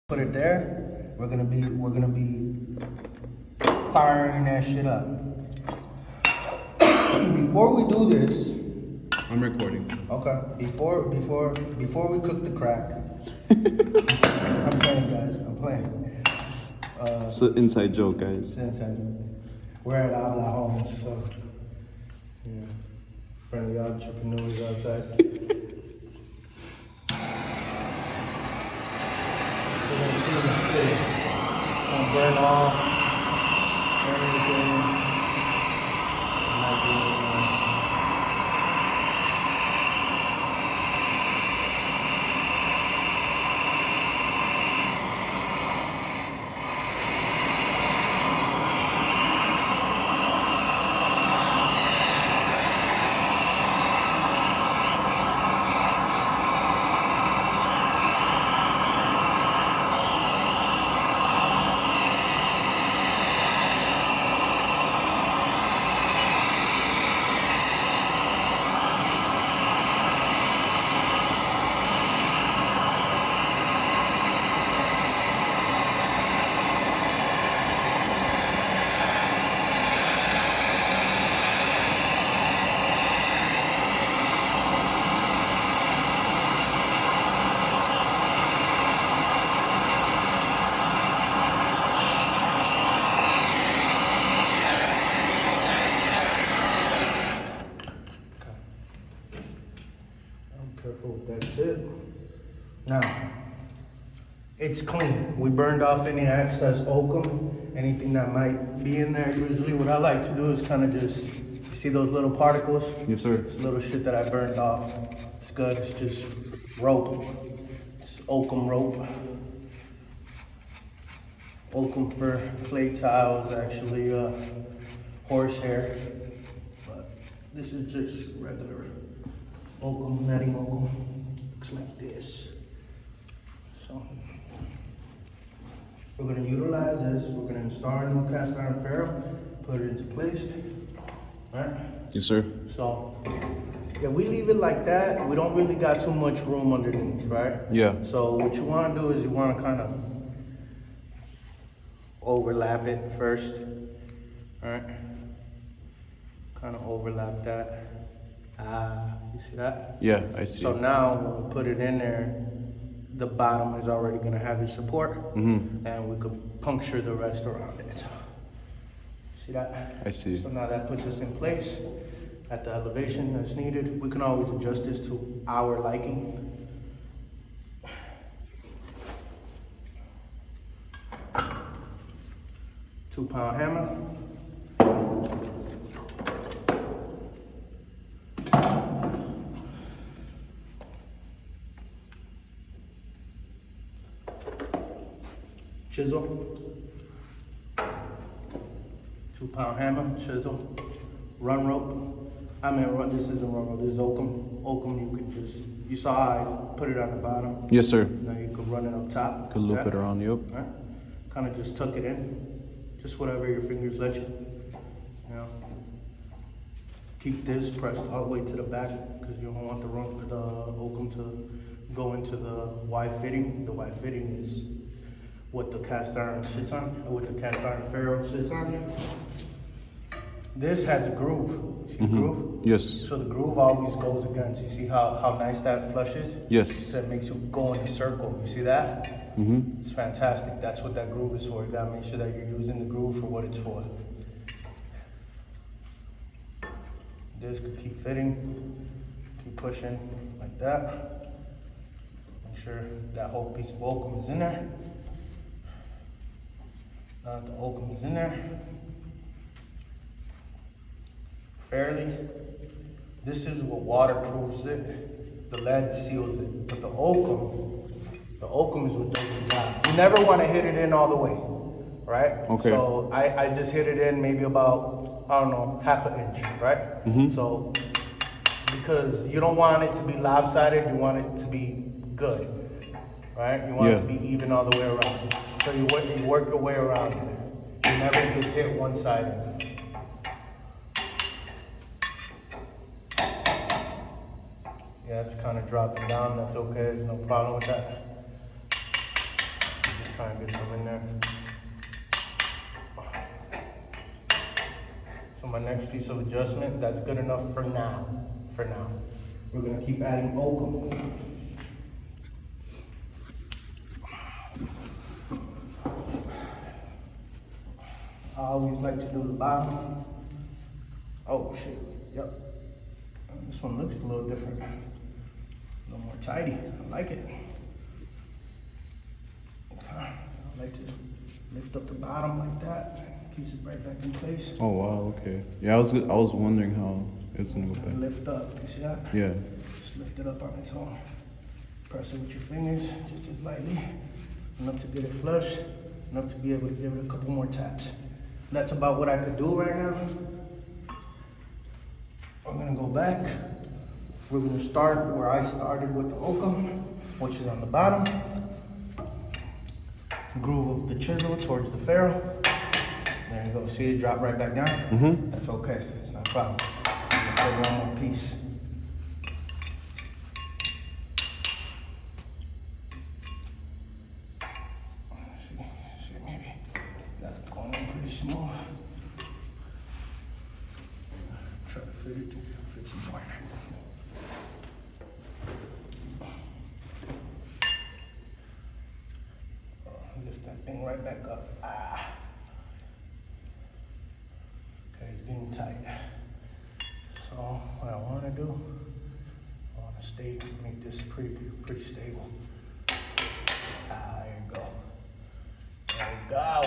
Put it there. We're gonna be firing that shit up. Before we do this, I'm recording. okay. Before we cook the crack, I'm playing, guys. I'm playing. It's an inside joke, guys. We're at Habla Homes, so yeah, friendly entrepreneurs outside. We're gonna clean the city. Gonna burn off everything. Careful with that shit. Now, it's clean. We burned off any excess oakum, anything that might be in there. Usually what I like to do is kind of just, you see those little particles? Yes, sir. It's little shit that I burned off. It's good. It's just rope. It's oakum rope. Oakum for clay tiles, actually horsehair. But this is just regular oakum, netting oakum. Looks like this. So we're gonna utilize this. We're gonna install a new cast iron farrow, put it into place. All right. Yes, sir. So if we leave it like that, we don't really got too much room underneath, right? Yeah. So what you want to do is you want to kind of overlap it first. All right. Kind of overlap that. You see that? Yeah, I see. So now when we put it in there, the bottom is already gonna have its support, and we could puncture the rest around it. See that? I see. So now that puts us in place at the elevation that's needed. We can always adjust this to our liking. Two-pound hammer. Chisel, 2-pound hammer, chisel, run rope. This isn't run rope, this is oakum. Oakum, you could just, you saw I put it on the bottom. Yes, sir. Now you could run it up top. Could loop it around, yep. Right. Kind of just tuck it in, just whatever your fingers let you. You know. Keep this pressed all the way to the back because you don't want the oakum to go into the Y fitting. The Y fitting is what the cast iron sits on, or what the cast iron farrow sits on. This has a groove. See the groove? Yes. So the groove always goes against. You see how nice that flushes? Yes. That makes you go in a circle. You see that? It's fantastic. That's what that groove is for. You gotta make sure that you're using the groove for what it's for. This could keep fitting, keep pushing like that. Make sure that whole piece of oakum is in there. Now the oakum is in there. Fairly. This is what waterproofs it. The lead seals it. But the oakum is what does the job. You never want to hit it in all the way, right? Okay. So I just hit it in maybe about, I don't know, half an inch, right? So, because you don't want it to be lopsided, you want it to be good, right? You want it to be even all the way around. So you work your way around it. You never just hit one side. Yeah, it's kind of dropping down. That's okay. There's no problem with that. try and get some in there. So my next piece of adjustment, that's good enough for now. For now. We're gonna keep adding oakum. I always like to do the bottom. Oh shit, yep. This one looks a little different. A little more tidy, I like it. Okay, I like to lift up the bottom like that. Keeps it right back in place. Oh wow, okay. Yeah, I was wondering how it's gonna go back. Lift up, you see that? Yeah. Just lift it up on its own. Press it with your fingers, just as lightly. Enough to get it flush, enough to be able to give it a couple more taps. That's about what I could do right now. I'm gonna go back. We're gonna start where I started with the oakum, which is on the bottom. Groove of the chisel towards the ferrule. There you go, see it drop right back down? Mm-hmm. That's okay, it's not a problem. I'm gonna put one more piece. See, maybe that's going in pretty smooth. Try to fit some more. Lift that thing right back up. Okay, it's getting tight. So what I want to do, I want to make this pretty stable. There you go. There you go.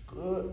Good.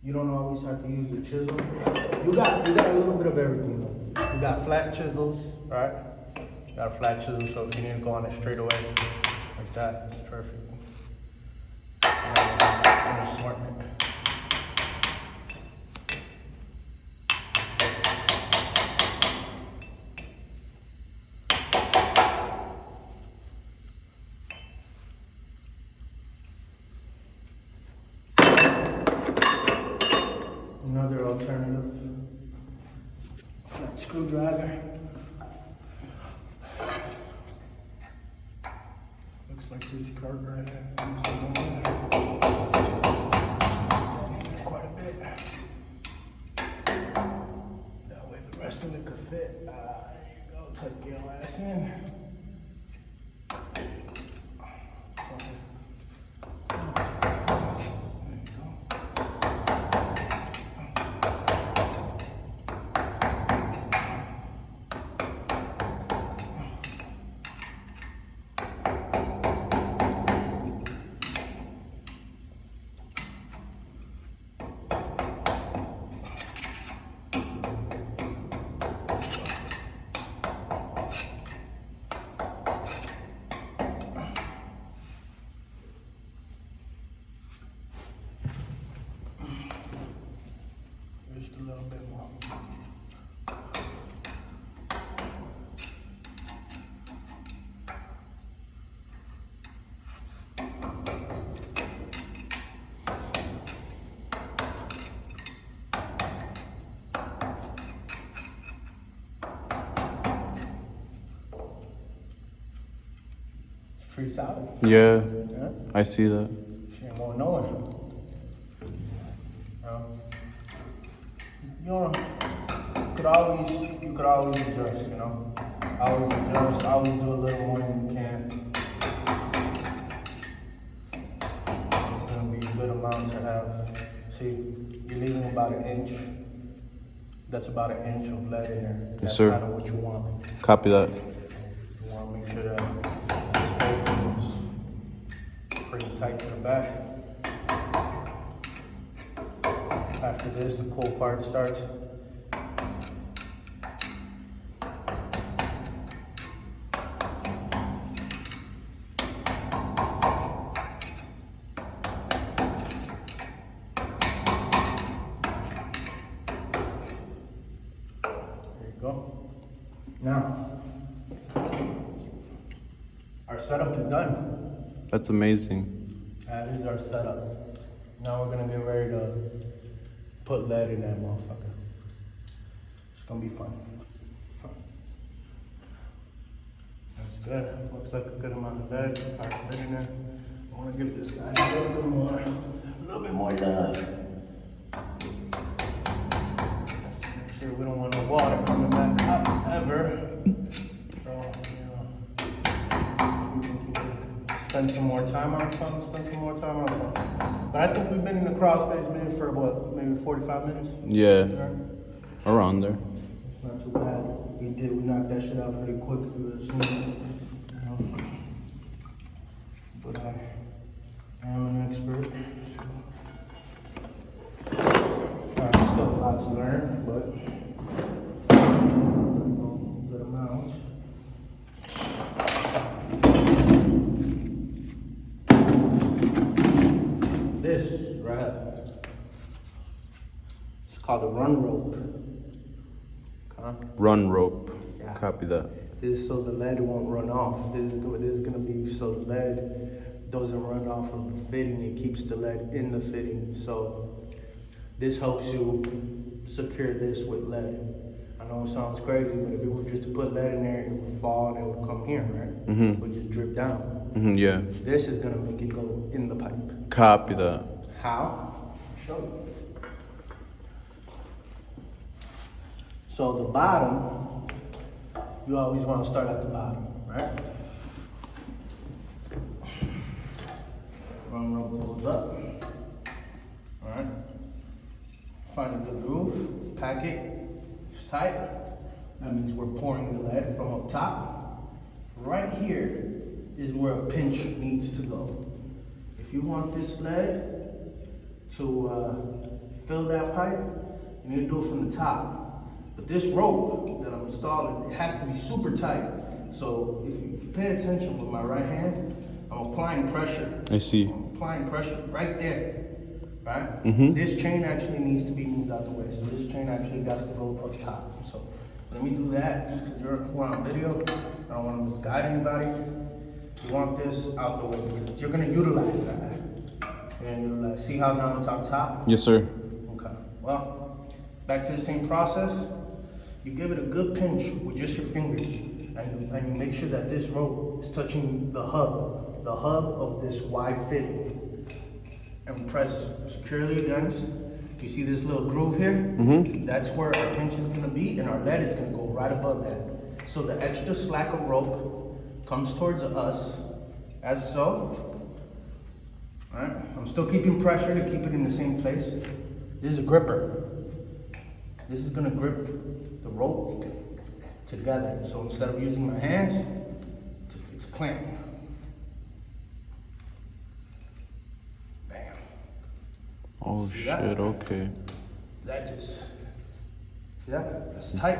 You don't always have to use the chisel. You got a little bit of everything though. You got flat chisels, right? You got a flat chisel, so if you need to go on it straight away, like that, it's perfect. And assortment. Another alternative, flat screwdriver. Looks like this part right here. It's quite a bit. That way the rest of it could fit. There you go, tuck your ass in. Just a little bit more. It's pretty solid. Yeah, Yeah? I see that. She ain't gonna know it. You could always adjust, you know. Always adjust, always do a little more than you can. It's gonna be a good amount to have. See, you're leaving about an inch. That's about an inch of lead in there. That's sir. kind of what you want. Copy that. You want to make sure that this hole is pretty tight to the back. After this, the cool part starts. Go. Now, our setup is done. That's amazing. That is our setup. Now we're gonna get ready to put lead in that motherfucker. It's gonna be fun. That's good. Looks like a good amount of lead. All right, fit in there. I wanna give this side a little bit more love. Sure, we don't want no water coming back up ever. So, you know, we can spend some more time on something, But I think we've been in the crawl space maybe for what, maybe 45 minutes? Yeah, Right? around there. It's not too bad. We knocked that shit out pretty quick. But I am an expert. Still a lot to learn, but good amounts. This right here, it's called a run rope. Run rope. Yeah. Copy that. This is so the lead won't run off. This is gonna be so the lead doesn't run off of the fitting. It keeps the lead in the fitting. So this helps you secure this with lead. I know it sounds crazy, but if it were just to put lead in there, it would fall and it would come here, right? Mm-hmm. It would just drip down. Mm-hmm, yeah. This is gonna make it go in the pipe. Copy that. How? I'll show you. So the bottom, you always want to start at the bottom, right? Run rope pulls up. All right. Find a good groove, pack it, it's tight. That means we're pouring the lead from up top. Right here is where a pinch needs to go. If you want this lead to fill that pipe, you need to do it from the top. But this rope that I'm installing, it has to be super tight. So if you pay attention with my right hand, I'm applying pressure. I see. I'm applying pressure right there, right? Mm-hmm. This chain actually needs to be moved out the way. So this chain actually got to go up top. So let me do that, because we're on video. I don't want to misguide anybody. You want this out the way, because you're gonna utilize that. And see how now it's on top? Yes, sir. Okay, well, back to the same process. You give it a good pinch with just your fingers, and you make sure that this rope is touching the hub of this wide fitting, and press securely against. You see this little groove here? Mm-hmm. That's where our pinch is gonna be, and our lead is gonna go right above that. So the extra slack of rope comes towards us, as so. All right, I'm still keeping pressure to keep it in the same place. This is a gripper. This is gonna grip the rope together. So instead of using my hands, it's a clamp. Bam. Oh See shit, that? okay. That just, see that? That's tight.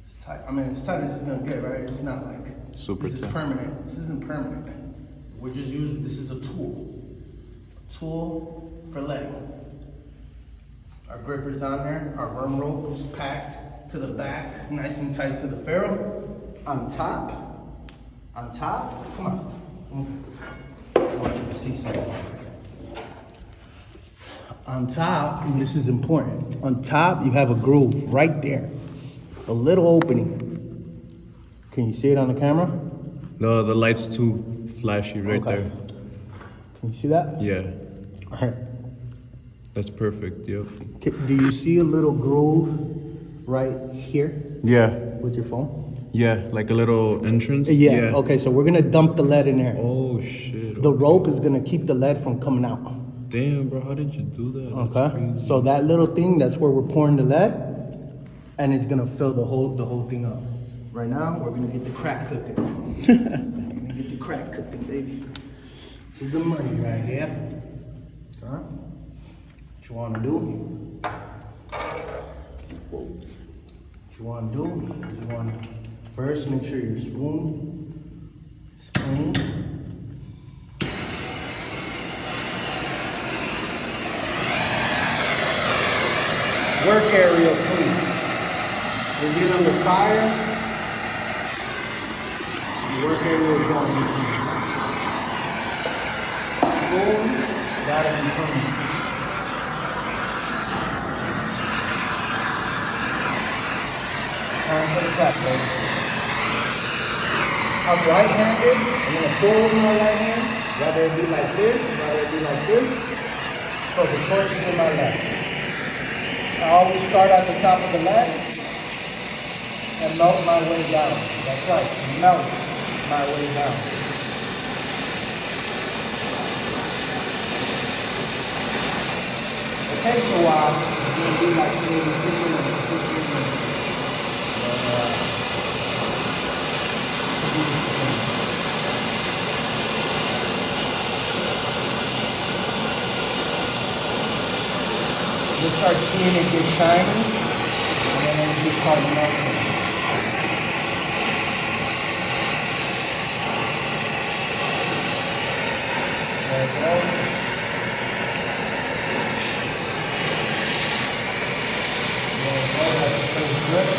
It's tight. I mean, as tight as it's gonna get, right? It's not like, Super this is tight. permanent. This isn't permanent. We're just using, this is a tool. A tool for letting. Our gripper's on there, our worm rope is packed to the back, nice and tight to the farrow. On top, come on. I want you to see something. On top, and this is important, on top you have a groove right there. A little opening. Can you see it on the camera? No, the light's too flashy right Okay. there. Can you see that? Yeah, All right. that's perfect, yep. Do you see a little groove right here Yeah, with your phone? yeah, like a little entrance? Yeah. Okay, so we're gonna dump the lead in there. Oh shit. The rope is gonna keep the lead from coming out. Damn, bro, how did you do that? That's Okay. crazy. So that little thing, that's where we're pouring the lead, and it's gonna fill the whole thing up. Right now, we're gonna get the crack cooking. We're gonna get the crack cooking, baby. This is the money right here. All right. What you want to do, is you want to first make sure your spoon is clean. Work area clean. When you're under fire, your work area is going to be clean. Spoon, gotta be clean. Time for the clap, baby. I'm right-handed. I'm gonna pull with my right hand. Whether it be like this, whether it be like this. So the torch is in my left. I always start at the top of the left and melt my way down. That's right, melt my way down. It takes a while. It's going to be like maybe 2 minutes, 2 minutes. You'll start seeing it get shiny, and then it'll just start melting. There it goes. There it goes, that's the first drip.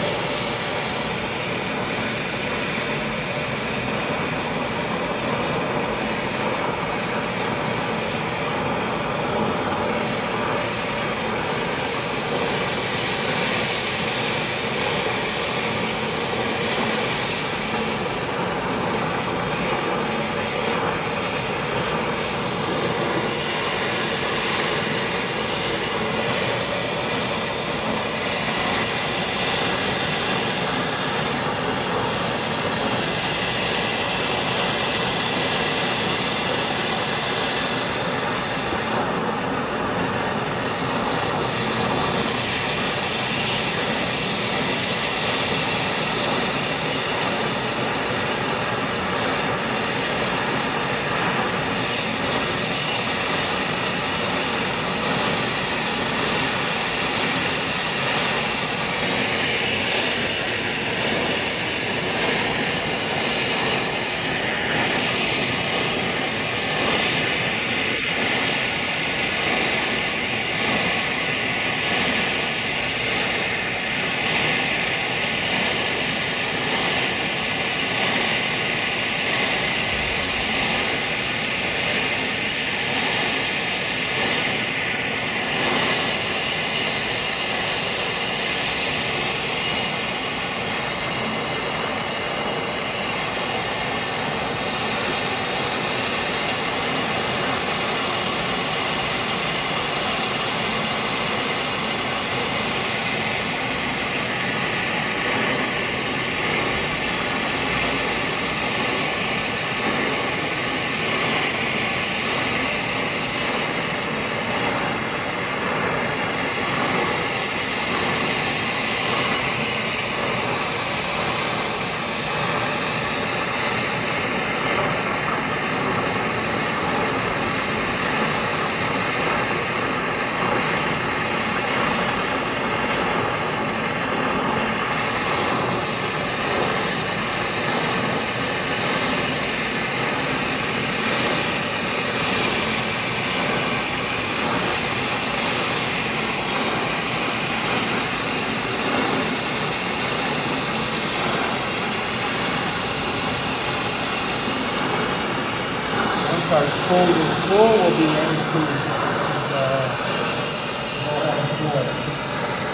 Our spool is full, we'll be ready to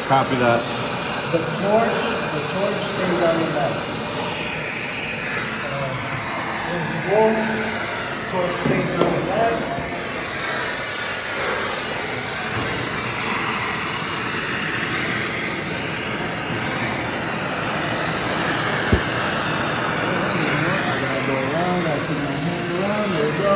Copy that. the torch stays on the left. Torch stays on the left. I gotta go around, I put my hand around, there we go.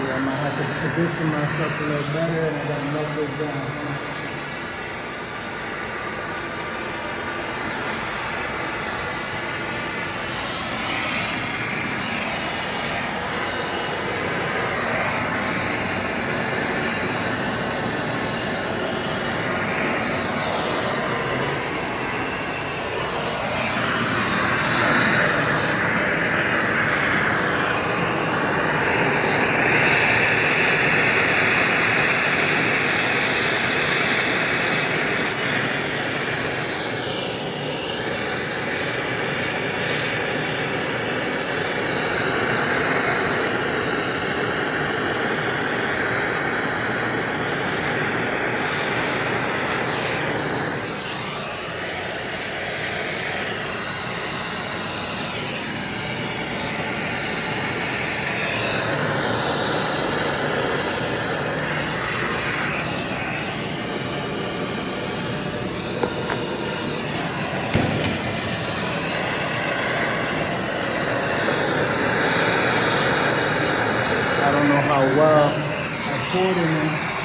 I might have to position myself a little better and I gotta melt this down. well, I poured in there.